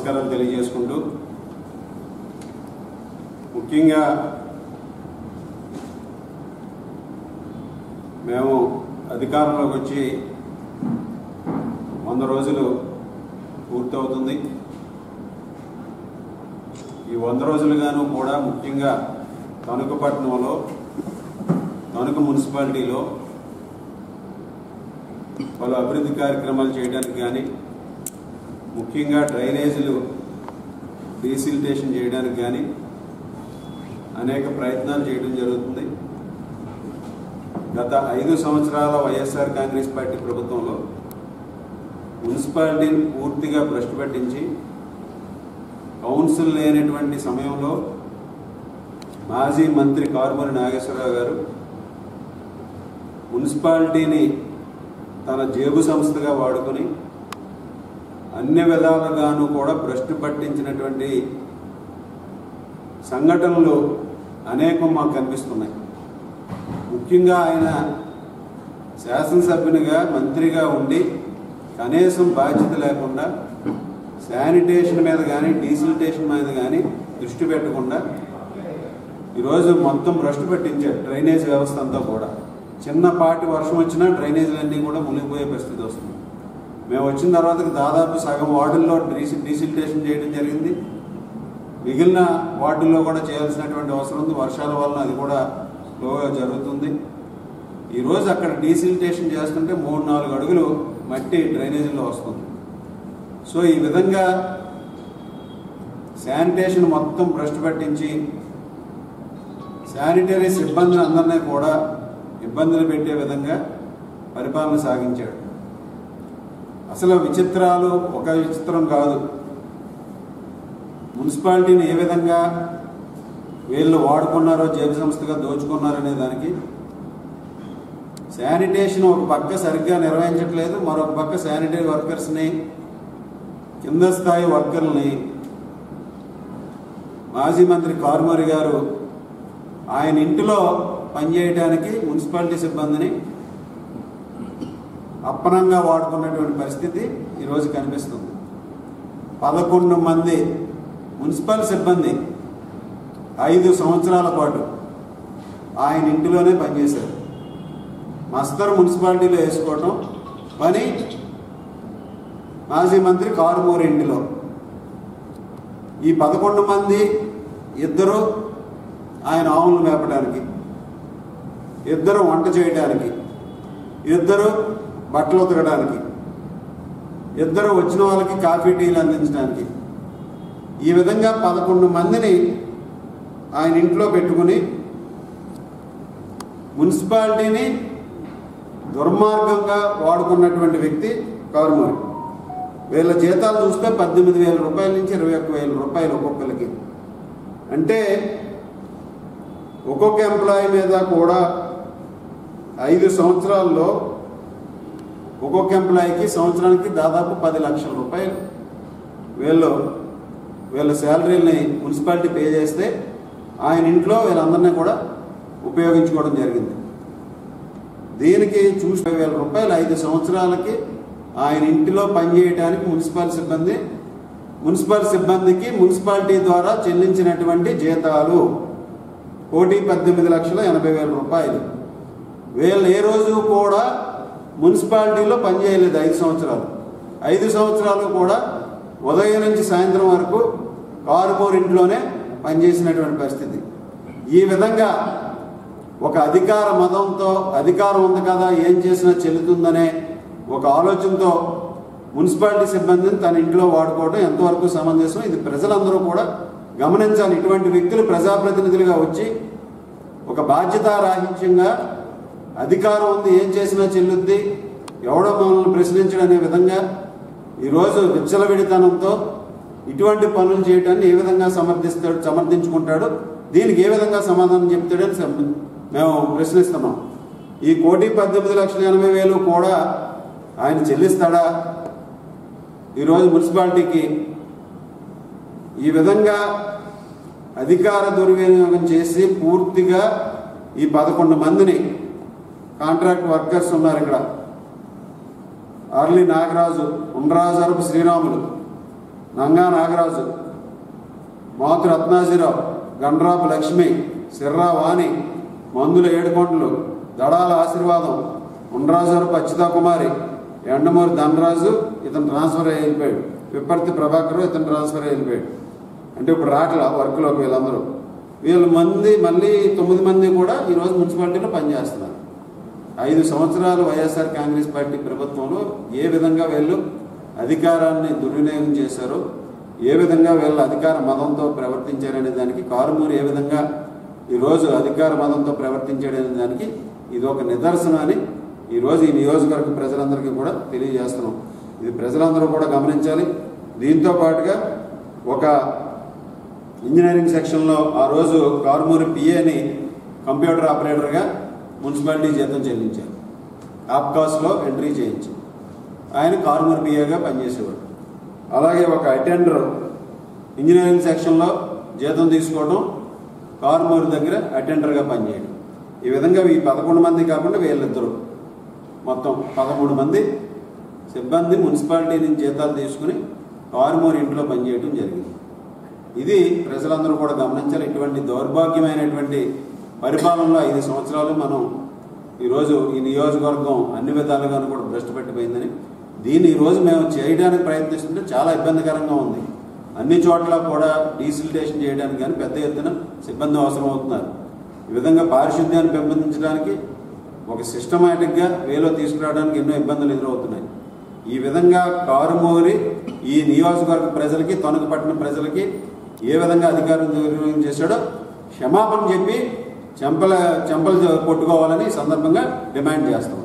నమస్కారాలు తెలియజేసుకుంటూ ముఖ్యంగా మేము అధికారంలోకి వచ్చి 100 రోజులు పూర్తవుతుంది. ఈ 100 రోజులుగాను కూడా ముఖ్యంగా తణుకు పట్టణంలో తణుకు మున్సిపాలిటీలో పలు అభివృద్ధి కార్యక్రమాలు చేయడానికి కానీ ముఖ్యంగా డ్రైనేజీలు డీసిల్టేషన్ చేయడానికి కానీ అనేక ప్రయత్నాలు చేయడం జరుగుతుంది. గత 5 సంవత్సరాల వైఎస్ఆర్ కాంగ్రెస్ పార్టీ ప్రభుత్వంలో మున్సిపాలిటీని పూర్తిగా భ్రష్టు పట్టించి కౌన్సిల్ లేనటువంటి సమయంలో మాజీ మంత్రి కారుమూరి నాగేశ్వరరావు గారు మున్సిపాలిటీని తన జేబు సంస్థగా వాడుకొని అన్ని విధాలుగాను కూడా భ్రష్టు పట్టించినటువంటి సంఘటనలు అనేకం మాకు కనిపిస్తున్నాయి. ముఖ్యంగా ఆయన శాసనసభ్యునిగా మంత్రిగా ఉండి కనీసం బాధ్యత లేకుండా శానిటేషన్ మీద కానీ డీసిల్టేషన్ మీద కానీ దృష్టి పెట్టకుండా ఈరోజు మొత్తం భ్రష్టు పట్టించారు. డ్రైనేజ్ వ్యవస్థ అంతా కూడా చిన్నపాటి వర్షం వచ్చినా డ్రైనేజీలన్నీ కూడా మునిగిపోయే పరిస్థితి వస్తుంది. మేము వచ్చిన తర్వాత దాదాపు సగం వార్డుల్లో డీసిల్టేషన్ చేయడం జరిగింది. మిగిలిన వార్డుల్లో కూడా చేయాల్సినటువంటి అవసరం ఉంది. వర్షాల వలన అది కూడా స్లోగా జరుగుతుంది. ఈరోజు అక్కడ డీసిల్టేషన్ చేస్తుంటే 3-4 అడుగులు మట్టి డ్రైనేజీలో వస్తుంది. సో ఈ విధంగా శానిటేషన్ మొత్తం భ్రష్టు పట్టించి శానిటరీ సిబ్బందిని అందరినీ కూడా ఇబ్బందులు పెట్టే విధంగా పరిపాలన సాగించాడు. అసలు విచిత్రాలు ఒక విచిత్రం కాదు. మున్సిపాలిటీని ఏ విధంగా వీళ్ళు వాడుకున్నారో జేబు సంస్థగా దోచుకున్నారనే దానికి శానిటేషన్ ఒక పక్క సరిగ్గా నిర్వహించట్లేదు, మరొక పక్క శానిటరీ వర్కర్స్ని కింద స్థాయి వర్కర్లని మాజీ మంత్రి కారుమూరి గారు ఆయన ఇంటిలో పనిచేయడానికి మున్సిపాలిటీ సిబ్బందిని అప్పనంగా వాడుకున్నటువంటి పరిస్థితి ఈరోజు కనిపిస్తుంది. 11 మంది మున్సిపల్ సిబ్బంది 5 సంవత్సరాల పాటు ఆయన ఇంటిలోనే పనిచేశారు. మస్తరు మున్సిపాలిటీలో వేసుకోవటం పని మాజీ మంత్రి కారుమూరి ఇంటిలో. ఈ 11 మంది 2 ఆయన ఆవులను మేపడానికి, 2 వంట చేయడానికి, 2 బట్టలు ఉతకడానికి, 2 వచ్చిన వాళ్ళకి కాఫీ టీలు అందించడానికి, ఈ విధంగా 11 మందిని ఆయన ఇంట్లో పెట్టుకుని మున్సిపాలిటీని దుర్మార్గంగా వాడుకున్నటువంటి వ్యక్తి కారుమూరి. వీళ్ళ జీతాలు చూస్తే 18,000 రూపాయల నుంచి 21,000 రూపాయలు ఒక్కొక్కరికి. అంటే ఒక్కొక్క ఎంప్లాయీ మీద కూడా 5 సంవత్సరాల్లో ఒక్కొక్క ఎంప్లాయీకి సంవత్సరానికి దాదాపు 10 లక్షల రూపాయలు వీళ్ళ శాలరీని మున్సిపాలిటీ పే చేస్తే ఆయన ఇంట్లో వీళ్ళందరినీ కూడా ఉపయోగించుకోవడం జరిగింది. దీనికి చూసి 20,000 రూపాయలు 5 సంవత్సరాలకి ఆయన ఇంటిలో పనిచేయడానికి మున్సిపల్ సిబ్బందికి మున్సిపాలిటీ ద్వారా చెల్లించినటువంటి జీతాలు 1,18,80,000 రూపాయలు. వీళ్ళు ఏ రోజు కూడా మున్సిపాలిటీలో పనిచేయలేదు 5 సంవత్సరాలు. 5 సంవత్సరాలు కూడా ఉదయం నుంచి సాయంత్రం వరకు కారుమూరి ఇంట్లోనే పనిచేసినటువంటి పరిస్థితి. ఈ విధంగా ఒక అధికార మదంతో అధికారం ఉంది కదా ఏం చేసినా చెల్లుతుందనే ఒక ఆలోచనతో మున్సిపాలిటీ సిబ్బందిని తన ఇంట్లో వాడుకోవడం ఎంతవరకు సమంజసం, ఇది ప్రజలందరూ కూడా గమనించాలి. ఇటువంటి వ్యక్తులు ప్రజాప్రతినిధులుగా వచ్చి ఒక బాధ్యతారాహిత్యంగా అధికారం ఉంది ఏం చేసినా చెల్లుద్ది, ఎవడో మనల్ని ప్రశ్నించడనే విధంగా ఈరోజు విచ్చలవిడితనంతో ఇటువంటి పనులు చేయడాన్ని ఏ విధంగా సమర్థించుకుంటాడు, దీనికి ఏ విధంగా సమాధానం చెప్తాడని మేము ప్రశ్నిస్తున్నాం. ఈ 1,18,80,000 కూడా ఆయన చెల్లిస్తాడా? ఈరోజు మున్సిపాలిటీకి ఈ విధంగా అధికార దుర్వినియోగం చేసి పూర్తిగా ఈ 11 మందిని కాంట్రాక్ట్ వర్కర్స్ ఉన్నారు ఇక్కడ. అర్లి నాగరాజు, ఉండ్రాజరపు శ్రీరాములు, నంగా నాగరాజు, మాతు రత్నాజీరావు, గండ్రాపు లక్ష్మి, సిర్రా వాణి, మందుల ఏడుకొండలు, దడాల ఆశీర్వాదం, ఉండ్రాజవరపు అచ్యుతా కుమారి, ఎండమూరి ధనరాజు ఇతను ట్రాన్స్ఫర్ అయ్యి వెళ్ళిపోయాడు, విప్పర్తి ప్రభాకర్ ఇతను ట్రాన్స్ఫర్ అయ్యి వెళ్ళిపోయాడు. అంటే ఇప్పుడు రాట్ల వర్క్లోకి వీళ్ళందరూ మళ్ళీ 9 మంది కూడా ఈరోజు మున్సిపాలిటీలో పనిచేస్తున్నారు. 5 సంవత్సరాలు వైఎస్ఆర్ కాంగ్రెస్ పార్టీ ప్రభుత్వంలో ఏ విధంగా వీళ్ళు అధికారాన్ని దుర్వినియోగం చేశారో, ఏ విధంగా వీళ్ళ అధికార మదంతో ప్రవర్తించారనే దానికి, కారుమూరి ఏ విధంగా ఈరోజు అధికార మదంతో ప్రవర్తించాడనే దానికి ఇది ఒక నిదర్శనాన్ని ఈరోజు ఈ నియోజకవర్గ ప్రజలందరికీ కూడా తెలియజేస్తున్నాం. ఇది ప్రజలందరూ కూడా గమనించాలి. దీంతో పాటుగా ఒక ఇంజనీరింగ్ సెక్షన్లో ఆ రోజు కారుమూరి పిఏని కంప్యూటర్ ఆపరేటర్గా మున్సిపాలిటీ జీతం చెల్లించారు, ఆప్కాస్లో ఎంట్రీ చేయించి ఆయన కారుమూరి పిఏగా పనిచేసేవాడు. అలాగే ఒక అటెండర్ ఇంజనీరింగ్ సెక్షన్లో జీతం తీసుకోవడం, కారుమూరి దగ్గర అటెండర్గా పనిచేయడం. ఈ విధంగా ఈ 11 మంది కాకుండా వీళ్ళిద్దరు మొత్తం 13 మంది సిబ్బంది మున్సిపాలిటీ నుంచి జీతాలు తీసుకుని కారుమూరి ఇంట్లో పనిచేయడం జరిగింది. ఇది ప్రజలందరూ కూడా గమనించాలి. ఇటువంటి దౌర్భాగ్యమైనటువంటి పరిపాలనలో 5 సంవత్సరాలు మనం ఈరోజు ఈ నియోజకవర్గం అన్ని విధాలుగాను కూడా భ్రష్టు పెట్టిపోయిందని, దీన్ని ఈరోజు మేము చేయడానికి ప్రయత్నిస్తుంటే చాలా ఇబ్బందికరంగా ఉంది. అన్ని చోట్ల కూడా డీసిల్టేషన్ చేయడానికి కానీ పెద్ద ఎత్తున సిబ్బంది అవసరం అవుతున్నారు. ఈ విధంగా పారిశుద్ధ్యాన్ని పెంపొందించడానికి ఒక సిస్టమేటిక్గా వేలో తీసుకురావడానికి ఎన్నో ఇబ్బందులు ఎదురవుతున్నాయి. ఈ విధంగా కారుమూరి ఈ నియోజకవర్గ ప్రజలకి, తణుకు పట్టణ ప్రజలకి ఏ విధంగా అధికారం దుర్వినియోగం చేశాడో క్షమాపణ చెప్పి చెంపలు కొట్టుకోవాలని సందర్భంగా డిమాండ్ చేస్తాం.